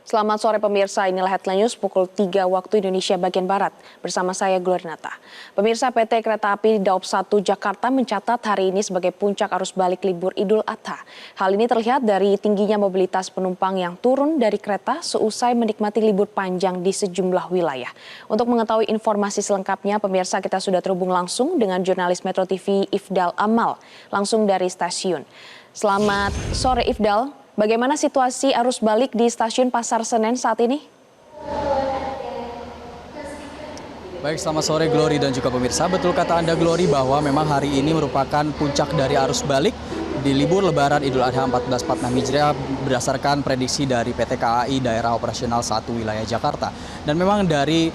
Selamat sore pemirsa, inilah headline news pukul 3 waktu Indonesia bagian Barat. Bersama saya Glorinata. Pemirsa, PT Kereta Api Daop 1 Jakarta mencatat hari ini sebagai puncak arus balik libur Idul Adha. Hal ini terlihat dari tingginya mobilitas penumpang yang turun dari kereta seusai menikmati libur panjang di sejumlah wilayah. Untuk mengetahui informasi selengkapnya, pemirsa kita sudah terhubung langsung dengan jurnalis Metro TV Ifdal Amal, langsung dari stasiun. Selamat sore Ifdal. Bagaimana situasi arus balik di stasiun Pasar Senen saat ini? Baik, selamat sore Glory dan juga pemirsa. Betul kata Anda Glory bahwa memang hari ini merupakan puncak dari arus balik di libur Lebaran Idul Adha 1446 Hijriah berdasarkan prediksi dari PT KAI Daerah Operasional 1 Wilayah Jakarta. Dan memang dari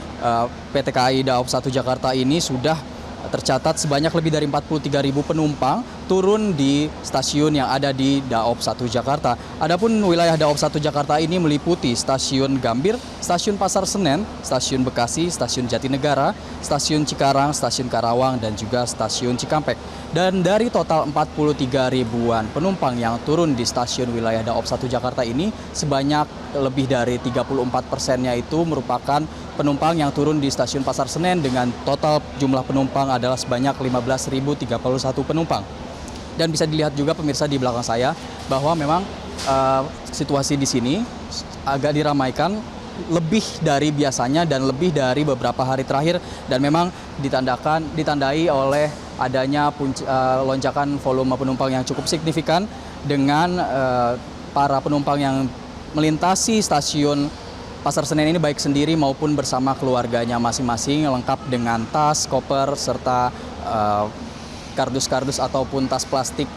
PT KAI Daop 1 Jakarta ini sudah tercatat sebanyak lebih dari 43.000 penumpang turun di stasiun yang ada di Daop 1 Jakarta. Adapun wilayah Daop 1 Jakarta ini meliputi Stasiun Gambir, Stasiun Pasar Senen, Stasiun Bekasi, Stasiun Jatinegara, Stasiun Cikarang, Stasiun Karawang, dan juga Stasiun Cikampek. Dan dari total 43 ribuan penumpang yang turun di stasiun wilayah Daop 1 Jakarta ini, sebanyak lebih dari 34%-nya itu merupakan penumpang yang turun di stasiun Pasar Senen dengan total jumlah penumpang adalah sebanyak 15.031 penumpang. Dan bisa dilihat juga pemirsa di belakang saya bahwa memang situasi di sini agak diramaikan lebih dari biasanya dan lebih dari beberapa hari terakhir, dan memang ditandai oleh adanya lonjakan volume penumpang yang cukup signifikan dengan para penumpang yang melintasi stasiun Pasar Senen ini baik sendiri maupun bersama keluarganya masing-masing, lengkap dengan tas, koper, serta kardus-kardus ataupun tas plastik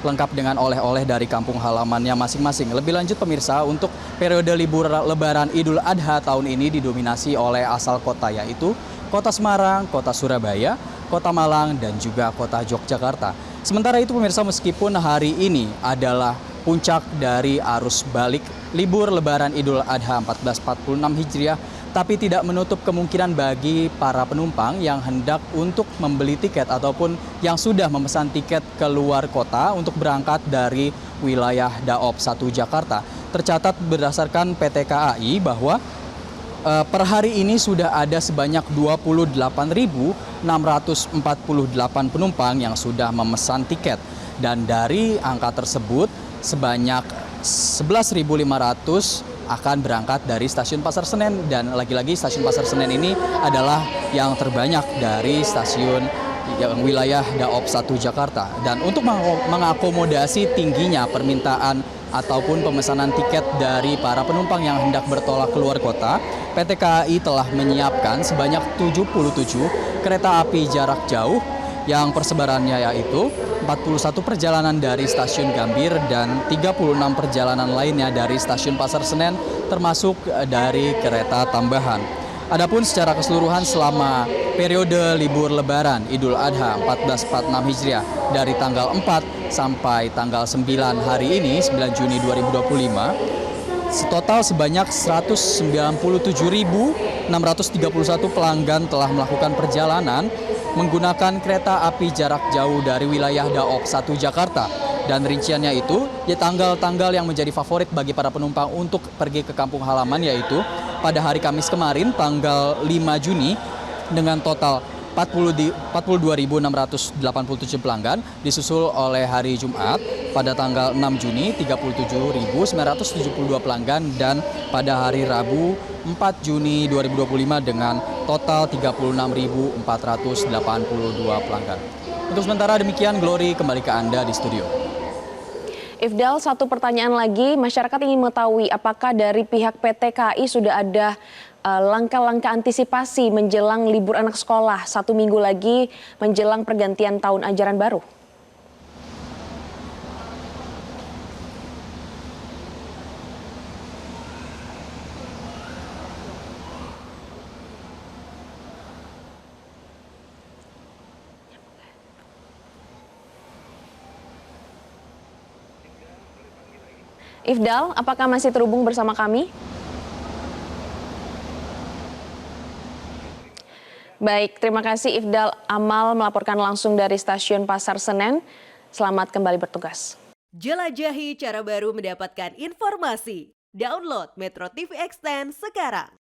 lengkap dengan oleh-oleh dari kampung halamannya masing-masing. Lebih lanjut pemirsa, untuk periode libur Lebaran Idul Adha tahun ini didominasi oleh asal kota, yaitu Kota Semarang, Kota Surabaya, Kota Malang, dan juga Kota Yogyakarta. Sementara itu pemirsa, meskipun hari ini adalah puncak dari arus balik libur Lebaran Idul Adha 1446 Hijriah, tapi tidak menutup kemungkinan bagi para penumpang yang hendak untuk membeli tiket ataupun yang sudah memesan tiket ke luar kota untuk berangkat dari wilayah Daop 1 Jakarta. Tercatat berdasarkan PT KAI bahwa per hari ini sudah ada sebanyak 28.648 penumpang yang sudah memesan tiket. Dan dari angka tersebut, sebanyak 11.500 akan berangkat dari stasiun Pasar Senen, dan lagi-lagi stasiun Pasar Senen ini adalah yang terbanyak dari stasiun yang wilayah Daop 1 Jakarta. Dan untuk mengakomodasi tingginya permintaan ataupun pemesanan tiket dari para penumpang yang hendak bertolak keluar kota, PT KAI telah menyiapkan sebanyak 77 kereta api jarak jauh yang persebarannya yaitu 41 perjalanan dari stasiun Gambir dan 36 perjalanan lainnya dari stasiun Pasar Senen, termasuk dari kereta tambahan. Adapun secara keseluruhan selama periode libur Lebaran Idul Adha 1446 Hijriah dari tanggal 4 sampai tanggal 9 hari ini, 9 Juni 2025, total sebanyak 197.631 pelanggan telah melakukan perjalanan menggunakan kereta api jarak jauh dari wilayah Daop 1 Jakarta. Dan rinciannya itu, di tanggal-tanggal yang menjadi favorit bagi para penumpang untuk pergi ke kampung halaman, yaitu pada hari Kamis kemarin tanggal 5 Juni dengan total 42.687 pelanggan, disusul oleh hari Jumat pada tanggal 6 Juni 37.972 pelanggan, dan pada hari Rabu 4 Juni 2025 dengan total 36.482 pelanggan. Untuk sementara demikian, Glory, kembali ke Anda di studio. Ifdal, satu pertanyaan lagi, masyarakat ingin mengetahui apakah dari pihak PT KAI sudah ada langkah-langkah antisipasi menjelang libur anak sekolah 1 minggu lagi menjelang pergantian tahun ajaran baru? Ifdal, apakah masih terhubung bersama kami? Baik, terima kasih Ifdal Amal melaporkan langsung dari stasiun Pasar Senen. Selamat kembali bertugas. Jelajahi cara baru mendapatkan informasi. Download Metro TV Extend sekarang.